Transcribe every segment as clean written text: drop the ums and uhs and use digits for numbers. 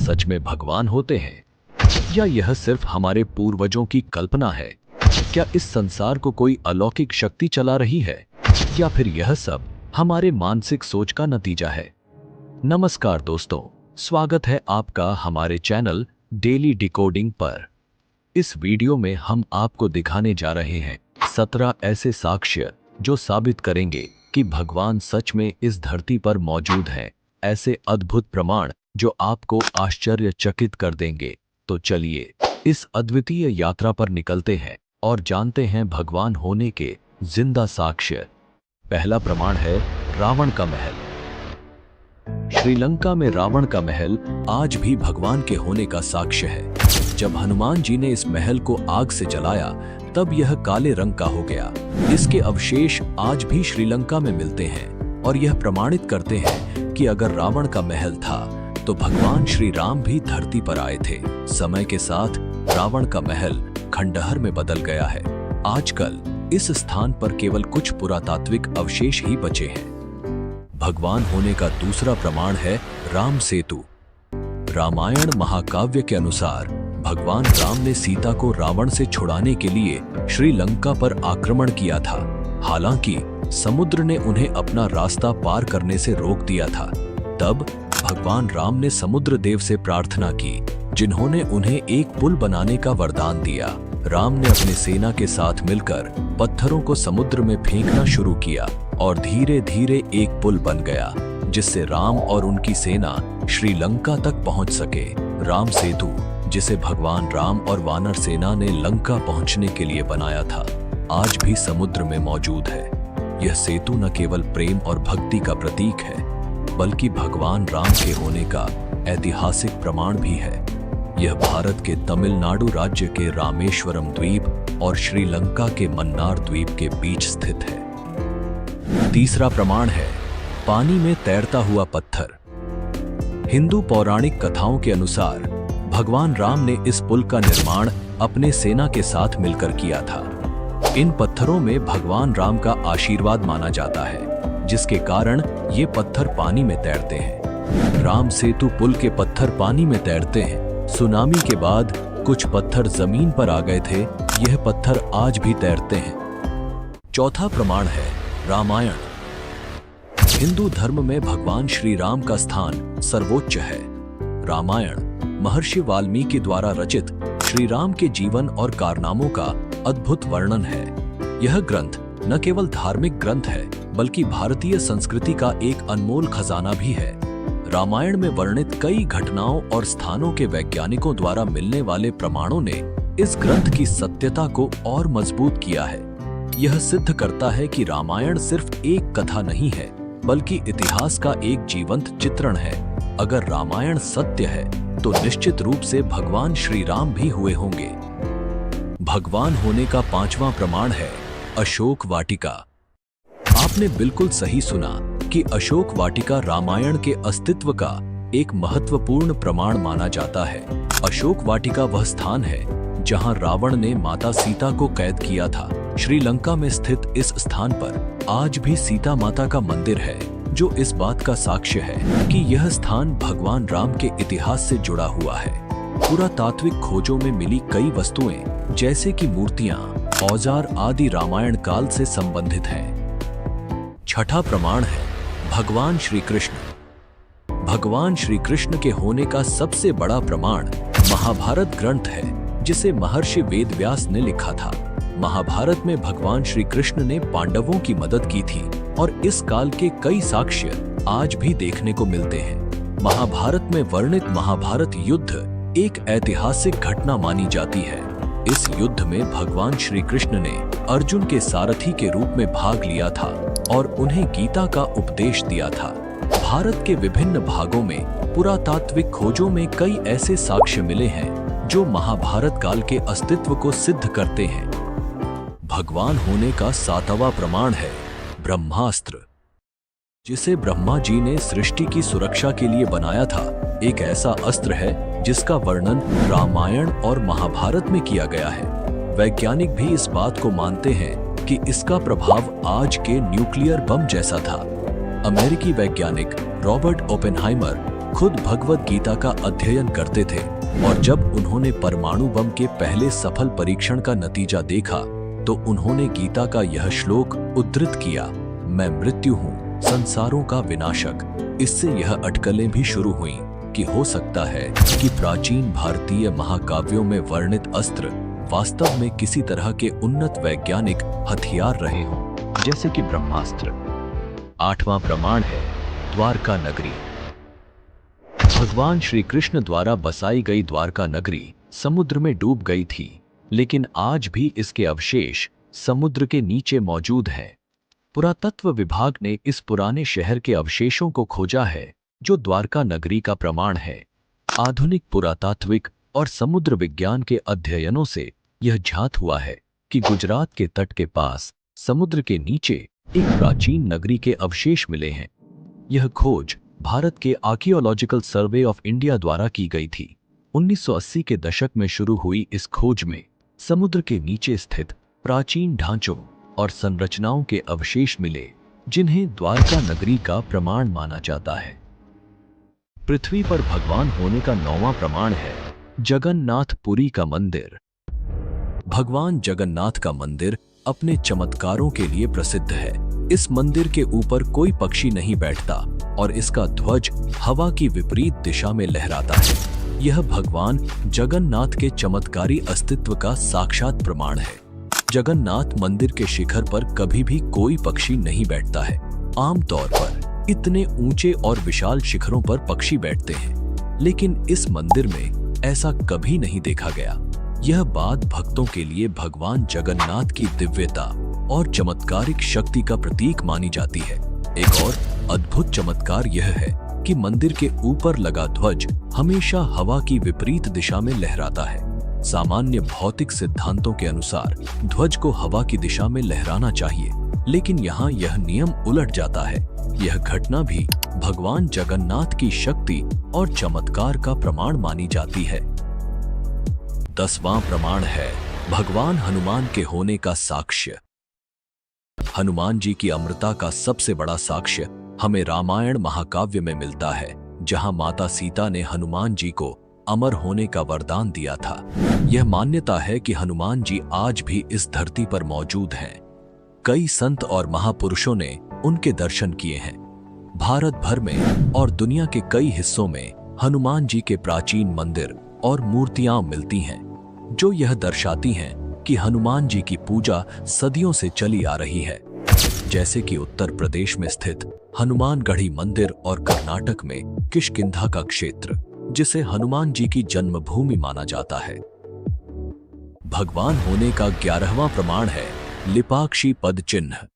सच में भगवान होते हैं या यह सिर्फ हमारे पूर्वजों की कल्पना है? क्या इस संसार को कोई अलौकिक शक्ति चला रही है या फिर यह सब हमारे मानसिक सोच का नतीजा है? नमस्कार दोस्तों, स्वागत है आपका हमारे चैनल डेली डिकोडिंग पर। इस वीडियो में हम आपको दिखाने जा रहे हैं 17 ऐसे साक्ष्य जो साबित करेंगे कि भगवान सच में इस धरती पर मौजूद हैं। ऐसे अद्भुत प्रमाण जो आपको आश्चर्यचकित कर देंगे। तो चलिए इस अद्वितीय यात्रा पर निकलते हैं और जानते हैं भगवान होने के जिंदा साक्ष्य। पहला प्रमाण है रावण का महल। श्रीलंका में रावण का महल आज भी भगवान के होने का साक्ष्य है। जब हनुमान जी ने इस महल को आग से जलाया तब यह काले रंग का हो गया। इसके अवशेष आज भी श्रीलंका में मिलते हैं और यह प्रमाणित करते हैं कि अगर रावण का महल था तो भगवान श्री राम भी धरती पर आए थे। समय के साथ रावण का महल खंडहर में बदल गया है। आजकल इस स्थान पर केवल कुछ पुरातात्विक अवशेष ही बचे हैं। भगवान होने का दूसरा प्रमाण है राम सेतु। रामायण महाकाव्य के अनुसार भगवान राम ने सीता को रावण से छुड़ाने के लिए श्रीलंका पर आक्रमण किया था। हालांकि समुद्र ने उन्हें अपना रास्ता पार करने से रोक दिया था। तब भगवान राम ने समुद्र देव से प्रार्थना की, जिन्होंने उन्हें एक पुल बनाने का वरदान दिया। राम ने अपनी सेना के साथ मिलकर पत्थरों को समुद्र में फेंकना शुरू किया और धीरे धीरे एक पुल बन गया, जिससे राम और उनकी सेना श्रीलंका तक पहुंच सके। राम सेतु, जिसे भगवान राम और वानर सेना ने लंका पहुंचने के लिए बनाया था, आज भी समुद्र में मौजूद है। यह सेतु न केवल प्रेम और भक्ति का प्रतीक है, बल्कि भगवान राम के होने का ऐतिहासिक प्रमाण भी है। यह भारत के तमिलनाडु राज्य के रामेश्वरम द्वीप और श्रीलंका के मन्नार द्वीप के बीच स्थित है। तीसरा प्रमाण है पानी में तैरता हुआ पत्थर। हिंदू पौराणिक कथाओं के अनुसार भगवान राम ने इस पुल का निर्माण अपने सेना के साथ मिलकर किया था। इन पत्थरों में भगवान राम का आशीर्वाद माना जाता है, जिसके कारण ये पत्थर पानी में तैरते हैं। राम सेतु पुल के पत्थर पानी में तैरते हैं। सुनामी के बाद कुछ पत्थर जमीन पर आ गए थे। यह पत्थर आज भी तैरते हैं। चौथा प्रमाण है रामायण। हिंदू धर्म में भगवान श्री राम का स्थान सर्वोच्च है। रामायण महर्षि वाल्मीकि द्वारा रचित श्री राम के जीवन और कारनामों का अद्भुत वर्णन है। यह ग्रंथ न केवल धार्मिक ग्रंथ है, बल्कि भारतीय संस्कृति का एक अनमोल खजाना भी है। रामायण में वर्णित कई घटनाओं और स्थानों के वैज्ञानिकों द्वारा मिलने वाले प्रमाणों ने इस ग्रंथ की सत्यता को और मजबूत किया है। यह सिद्ध करता है कि रामायण सिर्फ एक कथा नहीं है, बल्कि इतिहास का एक जीवंत चित्रण है। अगर रामायण सत्य है तो निश्चित रूप से भगवान श्री राम भी हुए होंगे। भगवान होने का पांचवा प्रमाण है अशोक वाटिका। आपने बिल्कुल सही सुना कि अशोक वाटिका रामायण के अस्तित्व का एक महत्वपूर्ण प्रमाण माना जाता है। अशोक वाटिका वह स्थान है जहां रावण ने माता सीता को कैद किया था। श्रीलंका में स्थित इस स्थान पर आज भी सीता माता का मंदिर है, जो इस बात का साक्ष्य है कि यह स्थान भगवान राम के इतिहास से जुड़ा हुआ है। पुरातात्विक खोजों में मिली कई वस्तुएं, जैसे कि मूर्तियां, औजार आदि रामायण काल से संबंधित हैं। छठा प्रमाण है भगवान श्री कृष्ण। भगवान श्री कृष्ण के होने का सबसे बड़ा प्रमाण महाभारत ग्रंथ है, जिसे महर्षि वेदव्यास ने लिखा था। महाभारत में भगवान श्री कृष्ण ने पांडवों की मदद की थी और इस काल के कई साक्ष्य आज भी देखने को मिलते हैं। महाभारत में वर्णित महाभारत युद्ध एक ऐतिहासिक घटना मानी जाती है। इस युद्ध में भगवान श्री कृष्ण ने अर्जुन के सारथी के रूप में भाग लिया था और उन्हें गीता का उपदेश दिया था। भारत के विभिन्न भागों में पुरातात्विक खोजों में कई ऐसे साक्ष्य मिले हैं जो महाभारत काल के अस्तित्व को सिद्ध करते हैं। भगवान होने का सातवां प्रमाण है ब्रह्मास्त्र, जिसे ब्रह्मा जी ने सृष्टि की सुरक्षा के लिए बनाया था। एक ऐसा अस्त्र है जिसका वर्णन रामायण और महाभारत में किया गया है। वैज्ञानिक भी इस बात को मानते हैं कि इसका प्रभाव आज के न्यूक्लियर बम जैसा था। अमेरिकी वैज्ञानिक रॉबर्ट ओपेनहाइमर खुद भगवत गीता का अध्ययन करते थे और जब उन्होंने परमाणु बम के पहले सफल परीक्षण का नतीजा देखा तो उन्होंने गीता का यह श्लोक उद्धृत किया, मैं मृत्यु हूँ, संसारों का विनाशक। इससे यह अटकलें भी शुरू हुईं कि हो सकता है कि प्राचीन भारतीय महाकाव्यों में वर्णित अस्त्र वास्तव में किसी तरह के उन्नत वैज्ञानिक हथियार रहे हों, जैसे कि ब्रह्मास्त्र। 8वां प्रमाण है द्वारका नगरी। भगवान श्री कृष्ण द्वारा बसाई गई द्वारका नगरी समुद्र में डूब गई थी, लेकिन आज भी इसके अवशेष समुद्र के नीचे मौजूद हैं। पुरातत्व विभाग ने इस पुराने शहर के अवशेषों को खोजा है, जो द्वारका नगरी का प्रमाण है। आधुनिक पुरातात्विक और समुद्र विज्ञान के अध्ययनों से यह ज्ञात हुआ है कि गुजरात के तट के पास समुद्र के नीचे एक प्राचीन नगरी के अवशेष मिले हैं। यह खोज भारत के आर्कियोलॉजिकल सर्वे ऑफ इंडिया द्वारा की गई थी। 1980 के दशक में शुरू हुई इस खोज में समुद्र के नीचे स्थित प्राचीन ढांचों और संरचनाओं के अवशेष मिले, जिन्हें द्वारका नगरी का प्रमाण माना जाता है। पृथ्वी पर भगवान होने का 9वां प्रमाण है जगन्नाथपुरी का मंदिर। भगवान जगन्नाथ का मंदिर अपने चमत्कारों के लिए प्रसिद्ध है। इस मंदिर के ऊपर कोई पक्षी नहीं बैठता और इसका ध्वज हवा की विपरीत दिशा में लहराता है। यह भगवान जगन्नाथ के चमत्कारी अस्तित्व का साक्षात प्रमाण है। जगन्नाथ मंदिर के शिखर पर कभी भी कोई पक्षी नहीं बैठता है। आमतौर पर इतने ऊंचे और विशाल शिखरों पर पक्षी बैठते हैं, लेकिन इस मंदिर में ऐसा कभी नहीं देखा गया। यह बात भक्तों के लिए भगवान जगन्नाथ की दिव्यता और चमत्कारिक शक्ति का प्रतीक मानी जाती है। एक और अद्भुत चमत्कार यह है कि मंदिर के ऊपर लगा ध्वज हमेशा हवा की विपरीत दिशा में लहराता है। सामान्य भौतिक सिद्धांतों के अनुसार ध्वज को हवा की दिशा में लहराना चाहिए, लेकिन यहाँ यह नियम उलट जाता है। यह घटना भी भगवान जगन्नाथ की शक्ति और चमत्कार का प्रमाण मानी जाती है। 10वां प्रमाण है भगवान हनुमान के होने का साक्ष्य। हनुमान जी की अमरता का सबसे बड़ा साक्ष्य हमें रामायण महाकाव्य में मिलता है, जहां माता सीता ने हनुमान जी को अमर होने का वरदान दिया था। यह मान्यता है कि हनुमान जी आज भी इस धरती पर मौजूद हैं। कई संत और महापुरुषों ने उनके दर्शन किए हैं। भारत भर में और दुनिया के कई हिस्सों में हनुमान जी के प्राचीन मंदिर और मूर्तियां मिलती हैं, जो यह दर्शाती हैं कि हनुमान जी की पूजा सदियों से चली आ रही है। जैसे कि उत्तर प्रदेश में स्थित हनुमानगढ़ी मंदिर और कर्नाटक में किष्किंधा का क्षेत्र, जिसे हनुमान जी की जन्मभूमि माना जाता है। भगवान होने का 11वां प्रमाण है लिपाक्षी पद चिन्ह।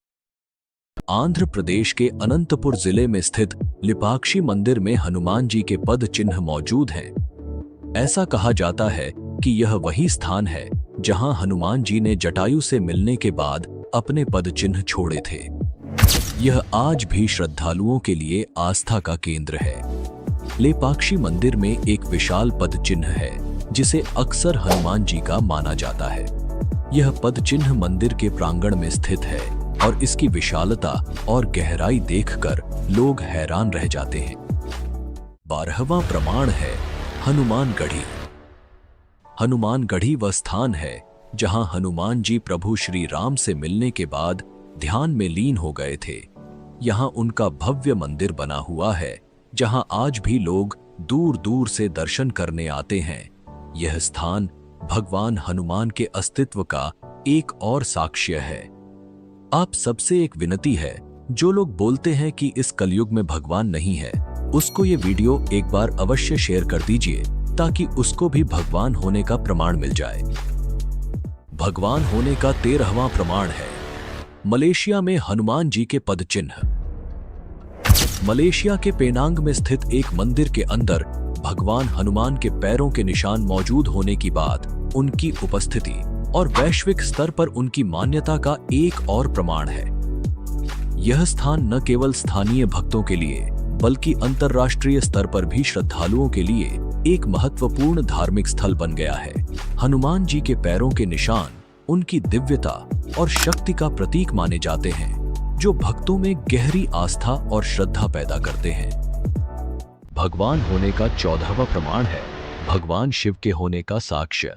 आंध्र प्रदेश के अनंतपुर जिले में स्थित लिपाक्षी मंदिर में हनुमान जी के पद चिन्ह मौजूद हैं। ऐसा कहा जाता है कि यह वही स्थान है जहां हनुमान जी ने जटायु से मिलने के बाद अपने पद चिन्ह छोड़े थे। यह आज भी श्रद्धालुओं के लिए आस्था का केंद्र है। लेपाक्षी मंदिर में एक विशाल पद चिन्ह है, जिसे अक्सर हनुमान जी का माना जाता है। यह पद चिन्ह मंदिर के प्रांगण में स्थित है और इसकी विशालता और गहराई देखकर लोग हैरान रह जाते हैं। 12वां प्रमाण है हनुमानगढ़ी। हनुमानगढ़ी वह स्थान है जहां हनुमान जी प्रभु श्री राम से मिलने के बाद ध्यान में लीन हो गए थे। यहां उनका भव्य मंदिर बना हुआ है, जहां आज भी लोग दूर दूर से दर्शन करने आते हैं। यह स्थान भगवान हनुमान के अस्तित्व का एक और साक्ष्य है। आप सबसे एक विनती है, जो लोग बोलते हैं कि इस कलयुग में भगवान नहीं है, उसको ये वीडियो एक बार अवश्य शेयर कर दीजिए, ताकि उसको भी भगवान होने का प्रमाण मिल जाए। भगवान होने का 13वां प्रमाण है मलेशिया में हनुमान जी के पद चिन्ह। मलेशिया के पेनांग में स्थित एक मंदिर के अंदर भगवान हनुमान के पैरों के निशान मौजूद होने की बात उनकी उपस्थिति और वैश्विक स्तर पर उनकी मान्यता का एक और प्रमाण है। यह स्थान न केवल स्थानीय भक्तों के लिए बल्कि अंतर्राष्ट्रीय स्तर पर भी श्रद्धालुओं के लिए एक महत्वपूर्ण धार्मिक स्थल बन गया है। हनुमान जी के पैरों के निशान उनकी दिव्यता और शक्ति का प्रतीक माने जाते हैं, जो भक्तों में गहरी आस्था और श्रद्धा पैदा करते हैं। भगवान होने का 14वां प्रमाण है भगवान शिव के होने का साक्ष्य।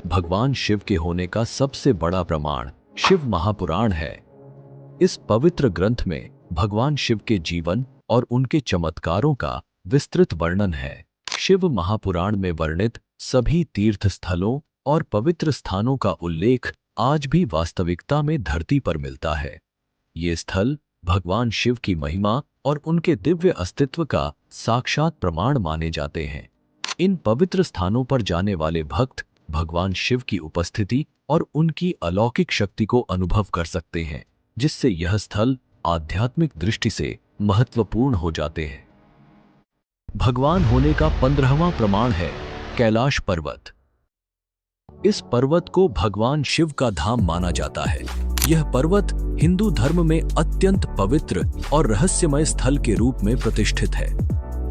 भगवान शिव के होने का सबसे बड़ा प्रमाण शिव महापुराण है। इस पवित्र ग्रंथ में भगवान शिव के जीवन और उनके चमत्कारों का विस्तृत वर्णन है। शिव महापुराण में वर्णित सभी तीर्थ स्थलों और पवित्र स्थानों का उल्लेख आज भी वास्तविकता में धरती पर मिलता है। ये स्थल भगवान शिव की महिमा और उनके दिव्य अस्तित्व का साक्षात प्रमाण माने जाते हैं। इन पवित्र स्थानों पर जाने वाले भक्त भगवान शिव की उपस्थिति और उनकी अलौकिक शक्ति को अनुभव कर सकते हैं, जिससे यह स्थल आध्यात्मिक दृष्टि से महत्वपूर्ण हो जाते हैं। भगवान होने का 15वां प्रमाण है कैलाश पर्वत। इस पर्वत को भगवान शिव का धाम माना जाता है। यह पर्वत हिंदू धर्म में अत्यंत पवित्र और रहस्यमय स्थल के रूप में प्रतिष्ठित है।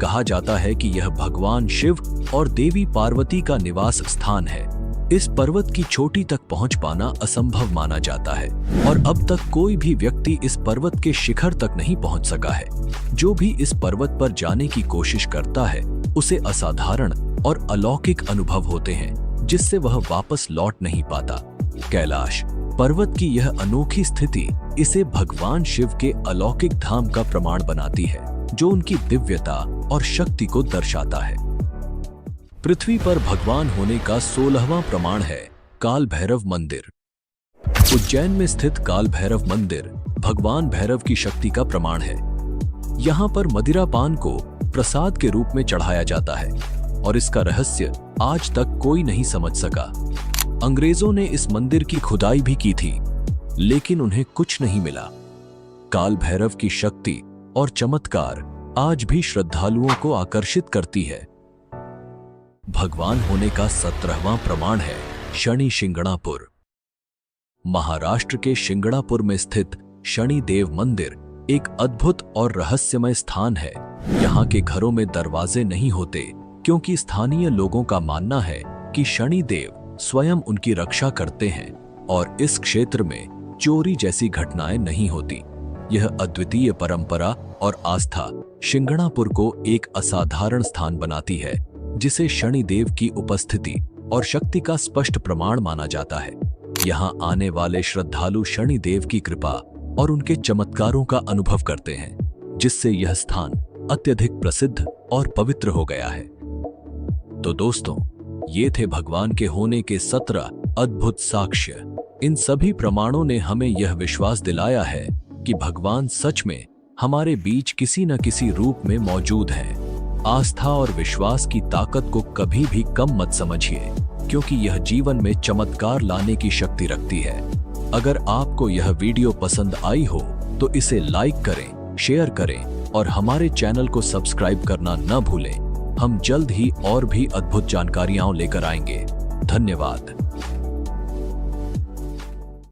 कहा जाता है कि यह भगवान शिव और देवी पार्वती का निवास स्थान है। इस पर्वत की चोटी तक पहुंच पाना असंभव माना जाता है और अब तक कोई भी व्यक्ति इस पर्वत के शिखर तक नहीं पहुंच सका है। जो भी इस पर्वत पर जाने की कोशिश करता है उसे असाधारण और अलौकिक अनुभव होते हैं, जिससे वह वापस लौट नहीं पाता। कैलाश पर्वत की यह अनोखी स्थिति इसे भगवान शिव के अलौकिक धाम का प्रमाण बनाती है, जो उनकी दिव्यता और शक्ति को दर्शाता है। पृथ्वी पर भगवान होने का 16वां प्रमाण है काल भैरव मंदिर। उज्जैन में स्थित काल भैरव मंदिर भगवान भैरव की शक्ति का प्रमाण है। यहाँ पर मदिरा पान को प्रसाद के रूप में चढ़ाया जाता है और इसका रहस्य आज तक कोई नहीं समझ सका। अंग्रेजों ने इस मंदिर की खुदाई भी की थी, लेकिन उन्हें कुछ नहीं मिला। काल भैरव की शक्ति और चमत्कार आज भी श्रद्धालुओं को आकर्षित करती है। भगवान होने का 17वां प्रमाण है शनि शिंगणापुर। महाराष्ट्र के शिंगणापुर में स्थित शनि देव मंदिर एक अद्भुत और रहस्यमय स्थान है। यहाँ के घरों में दरवाजे नहीं होते, क्योंकि स्थानीय लोगों का मानना है कि शनि देव स्वयं उनकी रक्षा करते हैं और इस क्षेत्र में चोरी जैसी घटनाएं नहीं होती। यह अद्वितीय परंपरा और आस्था शिंगणापुर को एक असाधारण स्थान बनाती है, जिसे शनि देव की उपस्थिति और शक्ति का स्पष्ट प्रमाण माना जाता है। यहाँ आने वाले श्रद्धालु शनि देव की कृपा और उनके चमत्कारों का अनुभव करते हैं, जिससे यह स्थान अत्यधिक प्रसिद्ध और पवित्र हो गया है। तो दोस्तों, ये थे भगवान के होने के 17 अद्भुत साक्ष्य। इन सभी प्रमाणों ने हमें यह विश्वास दिलाया है कि भगवान सच में हमारे बीच किसी न किसी रूप में मौजूद हैं। आस्था और विश्वास की ताकत को कभी भी कम मत समझिए, क्योंकि यह जीवन में चमत्कार लाने की शक्ति रखती है। अगर आपको यह वीडियो पसंद आई हो तो इसे लाइक करें, शेयर करें और हमारे चैनल को सब्सक्राइब करना न भूलें। हम जल्द ही और भी अद्भुत जानकारियां लेकर आएंगे। धन्यवाद।